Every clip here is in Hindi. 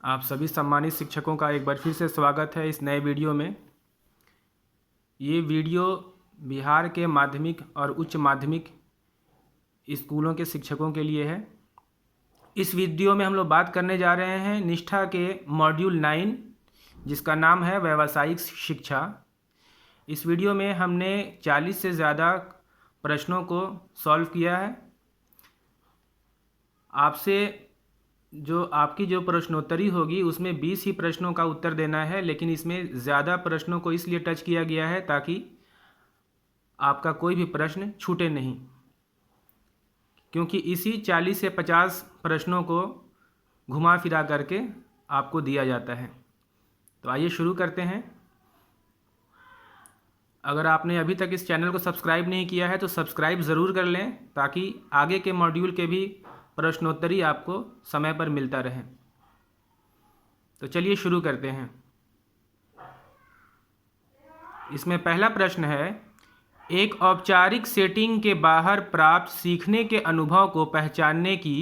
आप सभी सम्मानित शिक्षकों का एक बार फिर से स्वागत है इस नए वीडियो में। ये वीडियो बिहार के माध्यमिक और उच्च माध्यमिक स्कूलों के शिक्षकों के लिए है। इस वीडियो में हम लोग बात करने जा रहे हैं निष्ठा के मॉड्यूल 9 जिसका नाम है व्यावसायिक शिक्षा। इस वीडियो में हमने 40 से ज़्यादा प्रश्नों को सॉल्व किया है। आपसे आपकी जो प्रश्नोत्तरी होगी उसमें 20 ही प्रश्नों का उत्तर देना है, लेकिन इसमें ज़्यादा प्रश्नों को इसलिए टच किया गया है ताकि आपका कोई भी प्रश्न छूटे नहीं, क्योंकि इसी 40 से 50 प्रश्नों को घुमा फिरा करके आपको दिया जाता है। तो आइए शुरू करते हैं। अगर आपने अभी तक इस चैनल को सब्सक्राइब नहीं किया है तो सब्सक्राइब ज़रूर कर लें ताकि आगे के मॉड्यूल के भी प्रश्नोत्तरी आपको समय पर मिलता रहे। तो चलिए शुरू करते हैं। इसमें पहला प्रश्न है, एक औपचारिक सेटिंग के बाहर प्राप्त सीखने के अनुभव को पहचानने की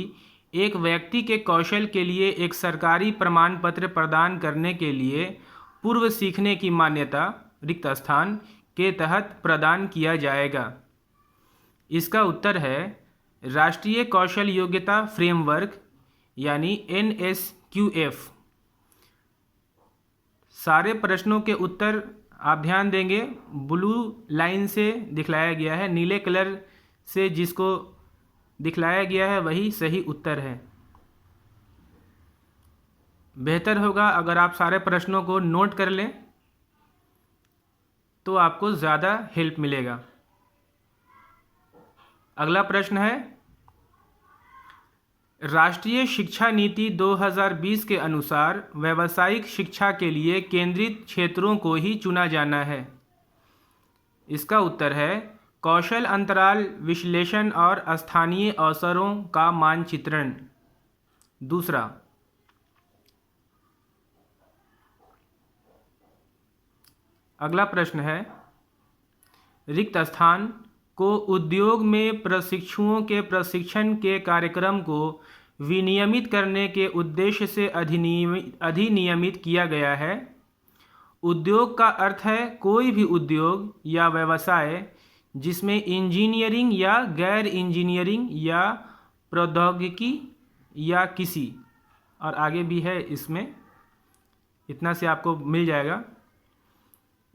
एक व्यक्ति के कौशल के लिए एक सरकारी प्रमाण पत्र प्रदान करने के लिए पूर्व सीखने की मान्यता रिक्त स्थान के तहत प्रदान किया जाएगा। इसका उत्तर है राष्ट्रीय कौशल योग्यता फ्रेमवर्क यानी NSQF। सारे प्रश्नों के उत्तर आप ध्यान देंगे ब्लू लाइन से दिखलाया गया है, नीले कलर से जिसको दिखलाया गया है वही सही उत्तर है। बेहतर होगा अगर आप सारे प्रश्नों को नोट कर लें तो आपको ज़्यादा हेल्प मिलेगा। अगला प्रश्न है, राष्ट्रीय शिक्षा नीति 2020 के अनुसार व्यावसायिक शिक्षा के लिए केंद्रित क्षेत्रों को ही चुना जाना है। इसका उत्तर है कौशल अंतराल विश्लेषण और स्थानीय अवसरों का मानचित्रण। दूसरा, अगला प्रश्न है, रिक्त स्थान को उद्योग में प्रशिक्षुओं के प्रशिक्षण के कार्यक्रम को विनियमित करने के उद्देश्य से अधिनियमित किया गया है। उद्योग का अर्थ है कोई भी उद्योग या व्यवसाय जिसमें इंजीनियरिंग या गैर इंजीनियरिंग या प्रौद्योगिकी या किसी और आगे भी है, इसमें इतना से आपको मिल जाएगा।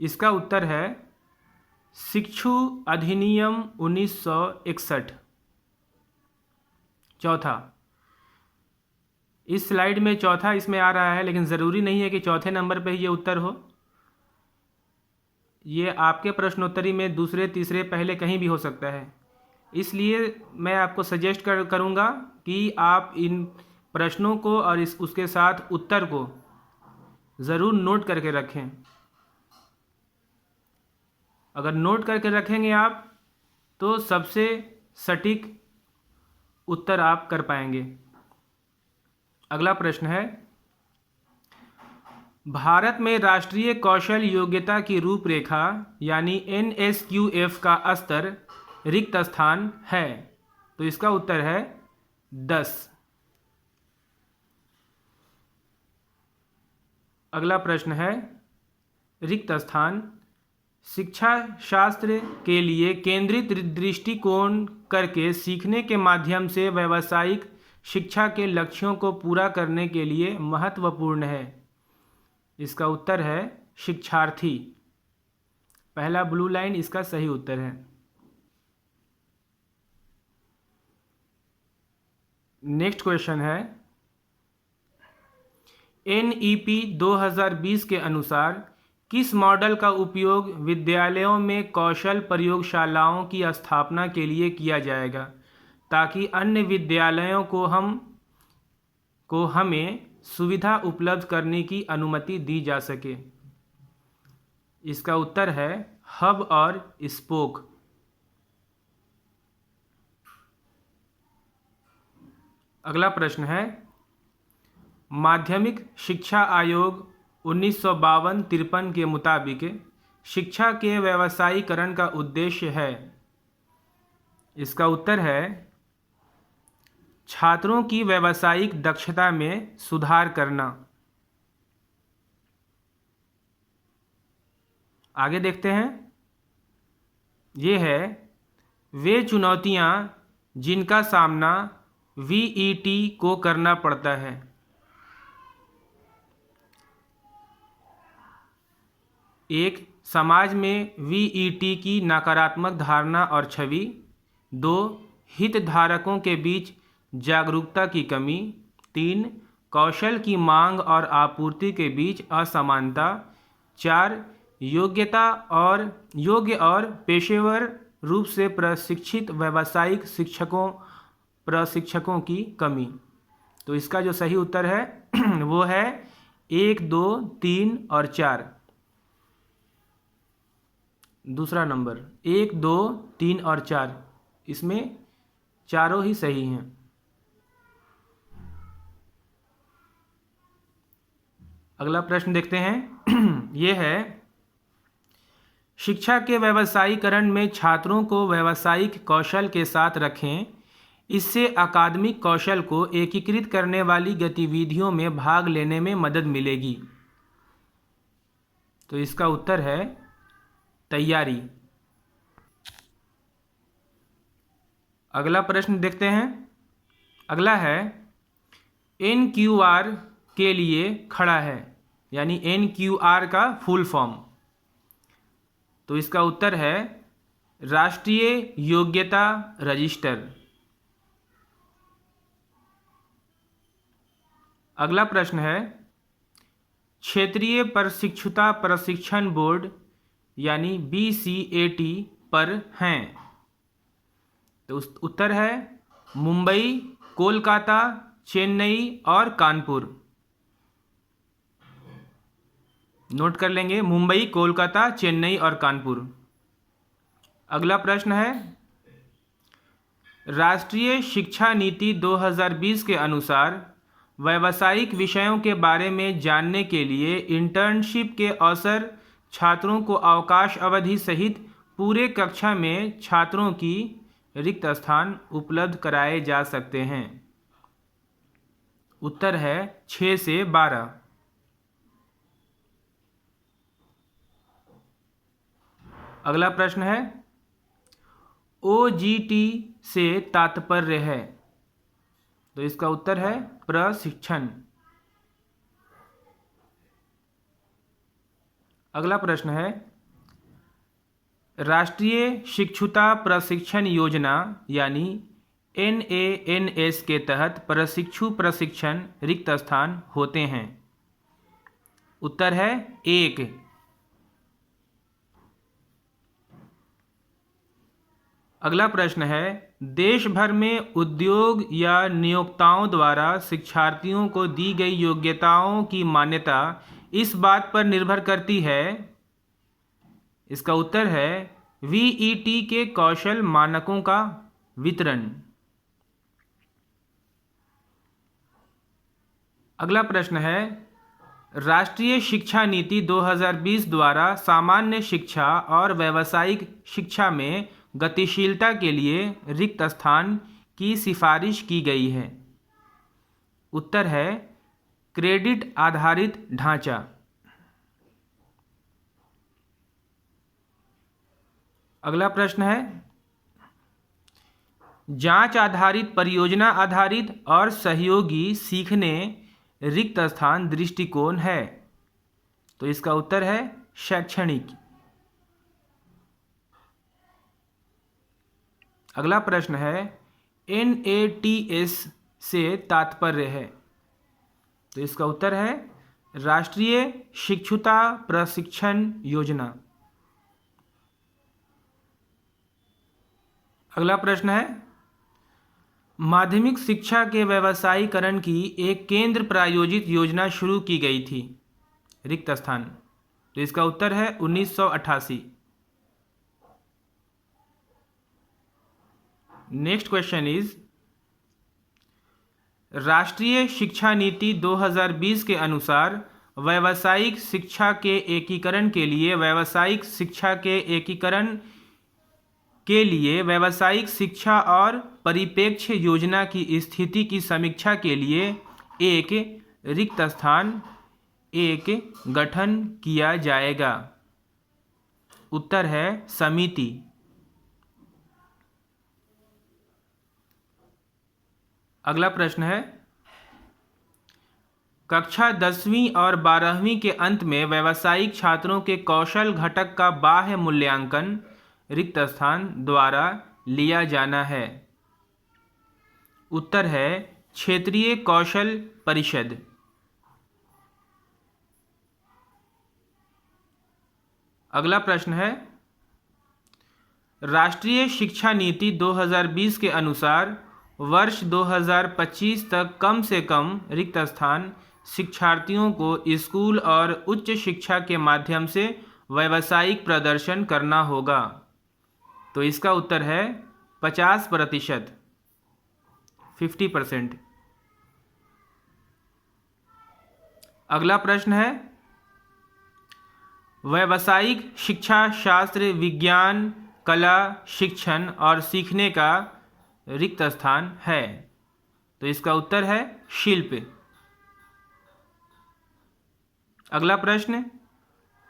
इसका उत्तर है शिक्षु अधिनियम 1961। चौथा, इस स्लाइड में चौथा इसमें आ रहा है, लेकिन ज़रूरी नहीं है कि चौथे नंबर पे ही ये उत्तर हो। ये आपके प्रश्नोत्तरी में दूसरे तीसरे पहले कहीं भी हो सकता है। इसलिए मैं आपको सजेस्ट करूँगा कि आप इन प्रश्नों को और उसके साथ उत्तर को ज़रूर नोट करके रखें। अगर नोट करके रखेंगे आप तो सबसे सटीक उत्तर आप कर पाएंगे। अगला प्रश्न है, भारत में राष्ट्रीय कौशल योग्यता की रूपरेखा यानी NSQF का स्तर रिक्त स्थान है। तो इसका उत्तर है 10। अगला प्रश्न है, रिक्त स्थान शिक्षा शास्त्र के लिए केंद्रित दृष्टिकोण करके सीखने के माध्यम से व्यावसायिक शिक्षा के लक्ष्यों को पूरा करने के लिए महत्वपूर्ण है। इसका उत्तर है शिक्षार्थी। पहला ब्लू लाइन इसका सही उत्तर है। नेक्स्ट क्वेश्चन है, NEP 2020 के अनुसार किस मॉडल का उपयोग विद्यालयों में कौशल प्रयोगशालाओं की स्थापना के लिए किया जाएगा ताकि अन्य विद्यालयों को हमें सुविधा उपलब्ध करने की अनुमति दी जा सके। इसका उत्तर है हब और स्पोक। अगला प्रश्न है, माध्यमिक शिक्षा आयोग 1952-53 के मुताबिक शिक्षा के व्यावसायीकरण का उद्देश्य है। इसका उत्तर है छात्रों की व्यावसायिक दक्षता में सुधार करना। आगे देखते हैं। ये है वे चुनौतियाँ जिनका सामना वीईटी को करना पड़ता है। एक, समाज में वीईटी की नकारात्मक धारणा और छवि। 2, हितधारकों के बीच जागरूकता की कमी। 3, कौशल की मांग और आपूर्ति के बीच असमानता। 4, योग्य और पेशेवर रूप से प्रशिक्षित व्यावसायिक प्रशिक्षकों की कमी। तो इसका जो सही उत्तर है वो है 1, 2, 3 और 4। दूसरा नंबर 1, 2, 3 और 4, इसमें चारों ही सही हैं। अगला प्रश्न देखते हैं। यह है शिक्षा के व्यावसायीकरण में छात्रों को व्यावसायिक कौशल के साथ रखें। इससे अकादमिक कौशल को एकीकृत करने वाली गतिविधियों में भाग लेने में मदद मिलेगी। तो इसका उत्तर है तैयारी। अगला प्रश्न देखते हैं। अगला है NQR के लिए खड़ा है, यानी NQR का फुल फॉर्म। तो इसका उत्तर है राष्ट्रीय योग्यता रजिस्टर। अगला प्रश्न है क्षेत्रीय प्रशिक्षुता प्रशिक्षण बोर्ड यानी BCAT पर हैं। तो उत्तर है मुंबई, कोलकाता, चेन्नई और कानपुर। नोट कर लेंगे, मुंबई, कोलकाता, चेन्नई और कानपुर। अगला प्रश्न है राष्ट्रीय शिक्षा नीति 2020 के अनुसार व्यावसायिक विषयों के बारे में जानने के लिए इंटर्नशिप के अवसर छात्रों को अवकाश अवधि सहित पूरे कक्षा में छात्रों की रिक्त स्थान उपलब्ध कराए जा सकते हैं। उत्तर है 6 से 12। अगला प्रश्न है OGT से तात्पर्य है। तो इसका उत्तर है प्रशिक्षण। अगला प्रश्न है राष्ट्रीय शिक्षुता प्रशिक्षण योजना यानी NANS के तहत प्रशिक्षु प्रशिक्षण रिक्त स्थान होते हैं। उत्तर है 1। अगला प्रश्न है देश भर में उद्योग या नियोक्ताओं द्वारा शिक्षार्थियों को दी गई योग्यताओं की मान्यता इस बात पर निर्भर करती है। इसका उत्तर है VET के कौशल मानकों का वितरण। अगला प्रश्न है राष्ट्रीय शिक्षा नीति 2020 द्वारा सामान्य शिक्षा और व्यावसायिक शिक्षा में गतिशीलता के लिए रिक्त स्थान की सिफारिश की गई है। उत्तर है क्रेडिट आधारित ढांचा। अगला प्रश्न है जांच आधारित, परियोजना आधारित और सहयोगी सीखने रिक्त स्थान दृष्टिकोण है। तो इसका उत्तर है शैक्षणिक। अगला प्रश्न है NATS से तात्पर्य है। तो इसका उत्तर है राष्ट्रीय शिक्षुता प्रशिक्षण योजना। अगला प्रश्न है माध्यमिक शिक्षा के व्यावसायीकरण की एक केंद्र प्रायोजित योजना शुरू की गई थी। रिक्त स्थान। तो इसका उत्तर है 1988। नेक्स्ट क्वेश्चन इज राष्ट्रीय शिक्षा नीति 2020 के अनुसार व्यावसायिक शिक्षा के एकीकरण के लिए व्यावसायिक शिक्षा के एकीकरण के लिए व्यावसायिक शिक्षा और परिप्रेक्ष्य योजना की स्थिति की समीक्षा के लिए एक रिक्त स्थान 1 गठन किया जाएगा। उत्तर है समिति। अगला प्रश्न है, कक्षा 10वीं और 12वीं के अंत में व्यावसायिक छात्रों के कौशल घटक का बाह्य मूल्यांकन रिक्त स्थान द्वारा लिया जाना है। उत्तर है क्षेत्रीय कौशल परिषद। अगला प्रश्न है, राष्ट्रीय शिक्षा नीति 2020 के अनुसार वर्ष 2025 तक कम से कम रिक्त स्थान शिक्षार्थियों को स्कूल और उच्च शिक्षा के माध्यम से व्यावसायिक प्रदर्शन करना होगा। तो इसका उत्तर है 50%, 50%। अगला प्रश्न है, व्यावसायिक शिक्षा शास्त्र विज्ञान कला शिक्षण और सीखने का रिक्त स्थान है। तो इसका उत्तर है शिल्प। अगला प्रश्न,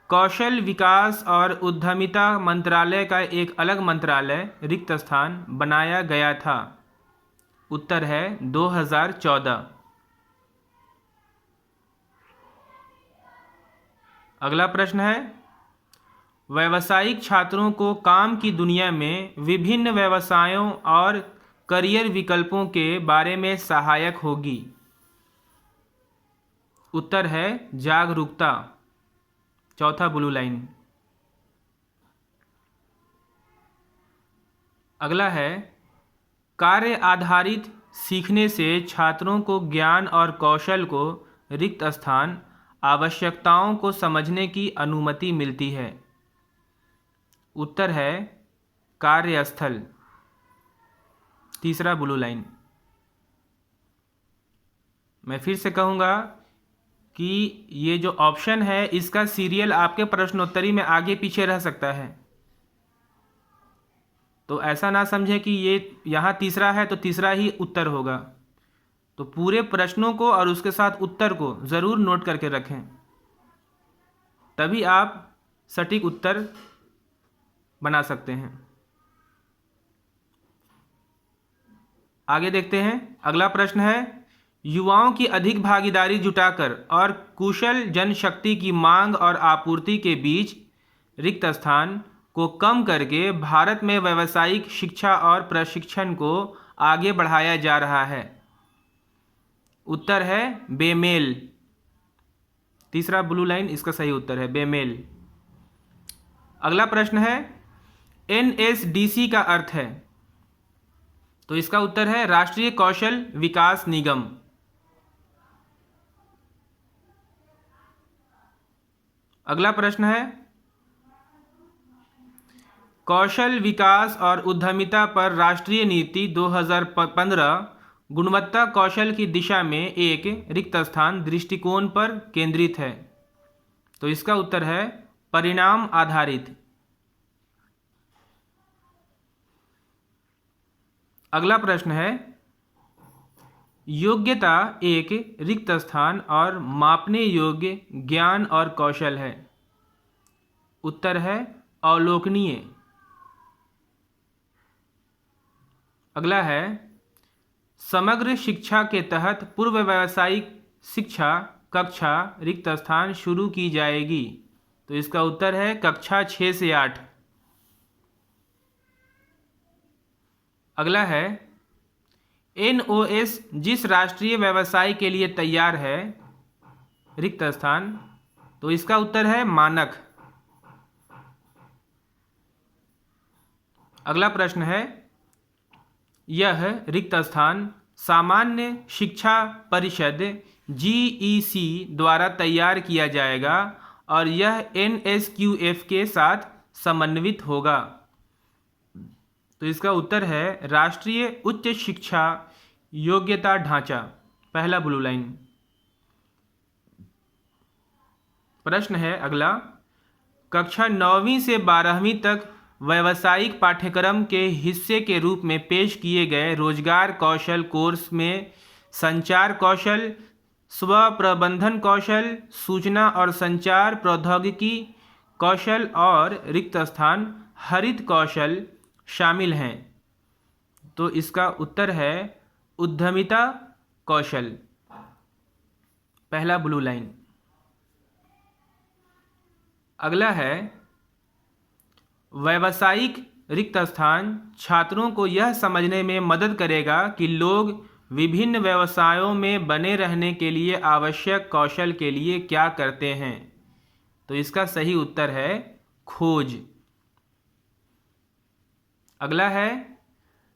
कौशल विकास और उद्यमिता मंत्रालय का एक अलग मंत्रालय रिक्त स्थान बनाया गया था। उत्तर है 2014। अगला प्रश्न है, व्यावसायिक छात्रों को काम की दुनिया में विभिन्न व्यवसायों और करियर विकल्पों के बारे में सहायक होगी। उत्तर है जागरूकता, चौथा ब्लू लाइन। अगला है, कार्य आधारित सीखने से छात्रों को ज्ञान और कौशल को रिक्त स्थान आवश्यकताओं को समझने की अनुमति मिलती है। उत्तर है कार्यस्थल, तीसरा ब्लू लाइन। मैं फिर से कहूँगा कि ये जो ऑप्शन है इसका सीरियल आपके प्रश्नोत्तरी में आगे पीछे रह सकता है, तो ऐसा ना समझें कि ये यहाँ तीसरा है तो तीसरा ही उत्तर होगा। तो पूरे प्रश्नों को और उसके साथ उत्तर को ज़रूर नोट करके रखें, तभी आप सटीक उत्तर बना सकते हैं। आगे देखते हैं। अगला प्रश्न है, युवाओं की अधिक भागीदारी जुटाकर और कुशल जनशक्ति की मांग और आपूर्ति के बीच रिक्त स्थान को कम करके भारत में व्यावसायिक शिक्षा और प्रशिक्षण को आगे बढ़ाया जा रहा है। उत्तर है बेमेल, तीसरा ब्लू लाइन इसका सही उत्तर है बेमेल। अगला प्रश्न है, NSDC का अर्थ है। तो इसका उत्तर है राष्ट्रीय कौशल विकास निगम। अगला प्रश्न है, कौशल विकास और उद्यमिता पर राष्ट्रीय नीति 2015 गुणवत्ता कौशल की दिशा में एक रिक्त स्थान दृष्टिकोण पर केंद्रित है। तो इसका उत्तर है परिणाम आधारित। अगला प्रश्न है, योग्यता एक रिक्त स्थान और मापने योग्य ज्ञान और कौशल है। उत्तर है अवलोकनीय। अगला है, समग्र शिक्षा के तहत पूर्व व्यावसायिक शिक्षा कक्षा रिक्त स्थान शुरू की जाएगी। तो इसका उत्तर है कक्षा 6 से 8। अगला है, NOS जिस राष्ट्रीय व्यवसाय के लिए तैयार है रिक्त स्थान। तो इसका उत्तर है मानक। अगला प्रश्न है, यह रिक्त स्थान सामान्य शिक्षा परिषद GEC द्वारा तैयार किया जाएगा और यह NSQF के साथ समन्वित होगा। तो इसका उत्तर है राष्ट्रीय उच्च शिक्षा योग्यता ढांचा, पहला ब्लू लाइन। प्रश्न है अगला, कक्षा 9वीं से 12वीं तक व्यावसायिक पाठ्यक्रम के हिस्से के रूप में पेश किए गए रोजगार कौशल कोर्स में संचार कौशल, स्व प्रबंधन कौशल, सूचना और संचार प्रौद्योगिकी कौशल और रिक्त स्थान हरित कौशल शामिल हैं। तो इसका उत्तर है उद्यमिता कौशल, पहला ब्लू लाइन। अगला है व्यावसायिक रिक्त स्थान छात्रों को यह समझने में मदद करेगा कि लोग विभिन्न व्यवसायों में बने रहने के लिए आवश्यक कौशल के लिए क्या करते हैं। तो इसका सही उत्तर है खोज। अगला है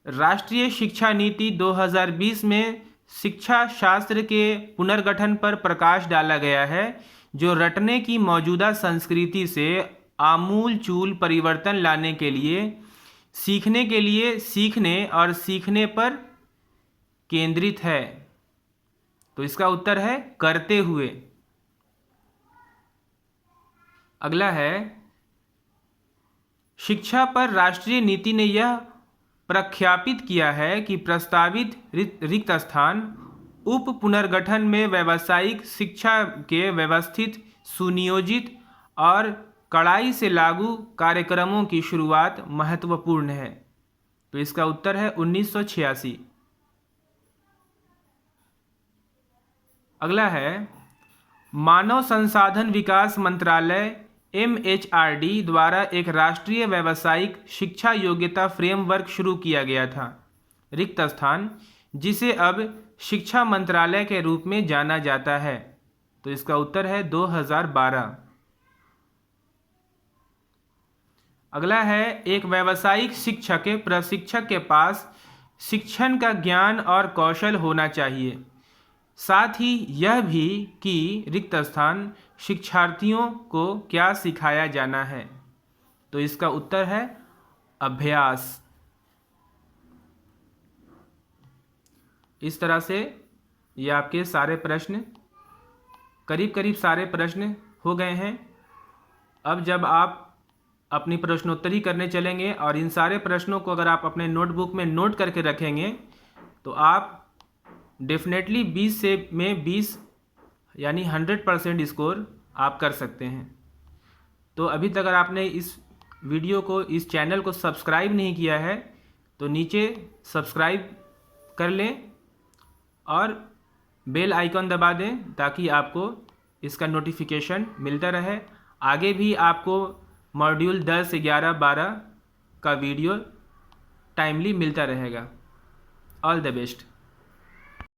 राष्ट्रीय शिक्षा नीति 2020 में शिक्षा शास्त्र के पुनर्गठन पर प्रकाश डाला गया है, जो रटने की मौजूदा संस्कृति से आमूलचूल परिवर्तन लाने के लिए सीखने और सीखने पर केंद्रित है। तो इसका उत्तर है करते हुए। अगला है शिक्षा पर राष्ट्रीय नीति ने यह प्रख्यापित किया है कि प्रस्तावित रिक्त स्थान उप पुनर्गठन में व्यावसायिक शिक्षा के व्यवस्थित, सुनियोजित और कड़ाई से लागू कार्यक्रमों की शुरुआत महत्वपूर्ण है। तो इसका उत्तर है 1986। अगला है मानव संसाधन विकास मंत्रालय MHRD द्वारा एक राष्ट्रीय व्यावसायिक शिक्षा योग्यता फ्रेमवर्क शुरू किया गया था, रिक्त स्थान, जिसे अब शिक्षा मंत्रालय के रूप में जाना जाता है। तो इसका उत्तर है 2012। अगला है एक व्यावसायिक शिक्षक के प्रशिक्षक के पास शिक्षण का ज्ञान और कौशल होना चाहिए, साथ ही यह भी कि रिक्त स्थान शिक्षार्थियों को क्या सिखाया जाना है। तो इसका उत्तर है अभ्यास। इस तरह से ये आपके सारे प्रश्न करीब सारे प्रश्न हो गए हैं। अब जब आप अपनी प्रश्नोत्तरी करने चलेंगे और इन सारे प्रश्नों को अगर आप अपने नोटबुक में नोट करके रखेंगे तो आप डेफिनेटली 20 में 20 यानी 100% स्कोर आप कर सकते हैं। तो अभी तक अगर आपने इस वीडियो को, इस चैनल को सब्सक्राइब नहीं किया है तो नीचे सब्सक्राइब कर लें और बेल आइकन दबा दें ताकि आपको इसका नोटिफिकेशन मिलता रहे। आगे भी आपको मॉड्यूल 10, 11, 12 का वीडियो टाइमली मिलता रहेगा। All the best.